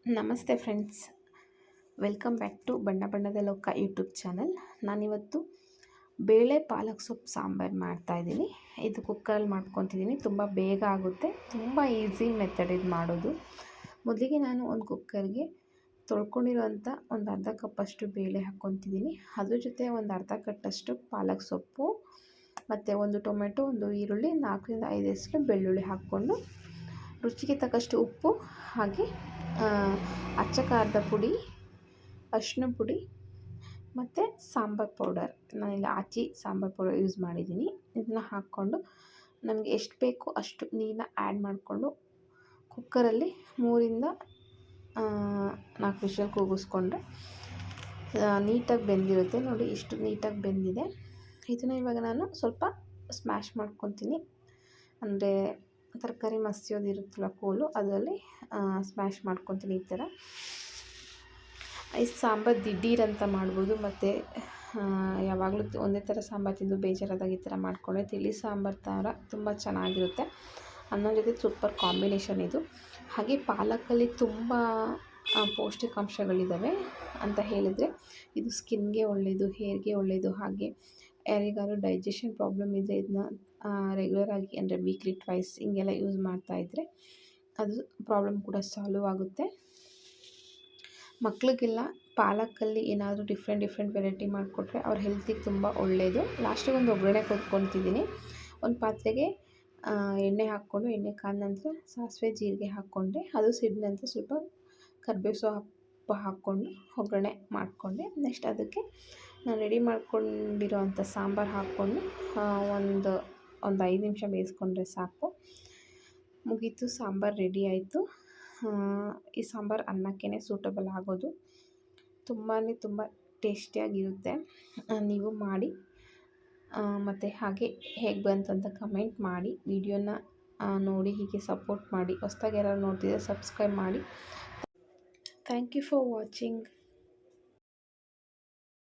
ನಮಸ್ತೆ friends, welcome back to ಬಣ್ಣ ಬಣ್ಣದ ಲೋಕ ಯೂಟ್ಯೂಬ್ ಚಾನಲ್. ನಾನಿವತ್ತು ಬೇಳೆ ಪಾಲಕ್ ಸೊಪ್ಪು ಸಾಂಬಾರು ಮಾಡ್ತಾಯಿದ್ದೀನಿ. ಇದು ಕುಕ್ಕರಲ್ಲಿ ಮಾಡ್ಕೊತಿದ್ದೀನಿ. ತುಂಬ ಬೇಗ ಆಗುತ್ತೆ, ತುಂಬ ಈಸಿ ಮೆಥಡ್ ಇದು ಮಾಡೋದು. ಮೊದಲಿಗೆ ನಾನು ಒಂದು ಕುಕ್ಕರ್ಗೆ ತೊಳ್ಕೊಂಡಿರೋಂಥ ಒಂದು ಅರ್ಧ ಕಪ್ಪಷ್ಟು ಬೇಳೆ ಹಾಕ್ಕೊತಿದ್ದೀನಿ. ಅದ್ರ ಜೊತೆ ಒಂದು ಅರ್ಧ ಕಟ್ಟಷ್ಟು ಪಾಲಕ್ ಸೊಪ್ಪು ಮತ್ತು ಒಂದು ಟೊಮೆಟೊ, ಒಂದು ಈರುಳ್ಳಿ, 4ರಿಂದ 5 ಎಸಳು ಬೆಳ್ಳುಳ್ಳಿ ಹಾಕ್ಕೊಂಡು ರುಚಿಗೆ ತಕ್ಕಷ್ಟು ಉಪ್ಪು, ಹಾಗೆ ಅಚ್ಚ ಖಾರದ ಪುಡಿ, ಅರಿಶಿನ ಪುಡಿ ಮತ್ತು ಸಾಂಬಾರು ಪೌಡರ್, ನಾನಿಲ್ಲಿ ಆಚಿ ಸಾಂಬಾರು ಪೌಡರ್ ಯೂಸ್ ಮಾಡಿದ್ದೀನಿ. ಇದನ್ನ ಹಾಕ್ಕೊಂಡು ನಮಗೆ ಎಷ್ಟು ಬೇಕೋ ಅಷ್ಟು ನೀರನ್ನ ಆ್ಯಡ್ ಮಾಡಿಕೊಂಡು ಕುಕ್ಕರಲ್ಲಿ 3ರಿಂದ 4 ವಿಷಲ್ ಕೂಗಿಸ್ಕೊಂಡ್ರೆ ನೀಟಾಗಿ ಬೆಂದಿರುತ್ತೆ. ನೋಡಿ, ಇಷ್ಟು ನೀಟಾಗಿ ಬೆಂದಿದೆ. ಇದನ್ನು ಇವಾಗ ನಾನು ಸ್ವಲ್ಪ ಸ್ಮ್ಯಾಶ್ ಮಾಡ್ಕೊತೀನಿ. ಅಂದರೆ ತರಕಾರಿ ಮಸಿಯೋದಿರುತ್ತಲ್ಲ ಕೋಲು, ಅದರಲ್ಲಿ ಸ್ಮ್ಯಾಶ್ ಮಾಡ್ಕೊತೀನಿ. ಈ ಥರ ಈ ಸಾಂಬಾರು ದಿಢೀರಂತ ಮಾಡ್ಬೋದು. ಮತ್ತು ಯಾವಾಗಲೂ ಒಂದೇ ಥರ ಸಾಂಬಾರು ತಿಂದು ಬೇಜಾರಾದಾಗ ಈ ಥರ ಮಾಡಿಕೊಂಡ್ರೆ ತಿಳಿ ಸಾಂಬಾರು ಥರ ತುಂಬ ಚೆನ್ನಾಗಿರುತ್ತೆ. ಅನ್ನೋ ಜೊತೆ ಸೂಪರ್ ಕಾಂಬಿನೇಷನ್ ಇದು. ಹಾಗೆ ಪಾಲಕಲ್ಲಿ ತುಂಬ ಪೌಷ್ಟಿಕಾಂಶಗಳಿದ್ದಾವೆ ಅಂತ ಹೇಳಿದರೆ ಇದು ಸ್ಕಿನ್ಗೆ ಒಳ್ಳೆಯದು, ಹೇರ್ಗೆ ಒಳ್ಳೆಯದು. ಹಾಗೆ ಯಾರಿಗಾದ್ರು ಡೈಜೆಷನ್ ಪ್ರಾಬ್ಲಮ್ ಇದ್ದರೆ ಇದನ್ನ ರೆಗ್ಯುಲರಾಗಿ ಅಂದರೆ ವೀಕ್ಲಿ ಟ್ವೈಸ್ ಹಿಂಗೆಲ್ಲ ಯೂಸ್ ಮಾಡ್ತಾಯಿದ್ರೆ ಅದು ಪ್ರಾಬ್ಲಮ್ ಕೂಡ ಸಾಲ್ವ್ ಆಗುತ್ತೆ. ಮಕ್ಕಳಿಗೆಲ್ಲ ಪಾಲಕಲ್ಲಿ ಏನಾದರೂ ಡಿಫ್ರೆಂಟ್ ವೆರೈಟಿ ಮಾಡಿಕೊಟ್ರೆ ಅವ್ರ ಹೆಲ್ತಿಗೆ ತುಂಬ ಒಳ್ಳೆಯದು. ಲಾಸ್ಟಿಗೆ ಒಂದು ಒಗ್ಗರಣೆ ಕೊಟ್ಕೊತಿದ್ದೀನಿ. ಒಂದು ಪಾತ್ರೆಗೆ ಎಣ್ಣೆ ಹಾಕ್ಕೊಂಡು, ಎಣ್ಣೆ ಕಾದ ನಂತರ ಸಾಸಿವೆ ಜೀರಿಗೆ ಹಾಕ್ಕೊಂಡೆ. ಅದು ಸಿಡಿದ ನಂತರ ಸ್ವಲ್ಪ ಕರಿಬೇವು ಸೊಪ್ಪು ಹಾಕ್ಕೊಂಡು ಒಗ್ಗರಣೆ ಮಾಡಿಕೊಂಡೆ. ನೆಕ್ಸ್ಟ್ ಅದಕ್ಕೆ ನಾನು ರೆಡಿ ಮಾಡ್ಕೊಂಡಿರೋ ಅಂಥ ಸಾಂಬಾರು ಹಾಕ್ಕೊಂಡು ಒಂದು 5 ನಿಮಿಷ ಬೇಯಿಸ್ಕೊಂಡ್ರೆ ಸಾಕು, ಮುಗೀತು. ಸಾಂಬಾರು ರೆಡಿ ಆಯಿತು. ಈ ಸಾಂಬಾರು ಅನ್ನಕ್ಕೇ ಸೂಟಬಲ್ ಆಗೋದು. ತುಂಬ ಟೇಸ್ಟಿಯಾಗಿರುತ್ತೆ. ನೀವು ಮಾಡಿ ಮತ್ತು ಹಾಗೆ ಹೇಗೆ ಬಂತು ಅಂತ ಕಮೆಂಟ್ ಮಾಡಿ. ವಿಡಿಯೋನ ನೋಡಿ ಹೀಗೆ ಸಪೋರ್ಟ್ ಮಾಡಿ. ಹೊಸ್ದಾಗಿ ಯಾರಾದ್ರು ನೋಡ್ತಿದ್ರೆ ಸಬ್ಸ್ಕ್ರೈಬ್ ಮಾಡಿ. Thank you for watching.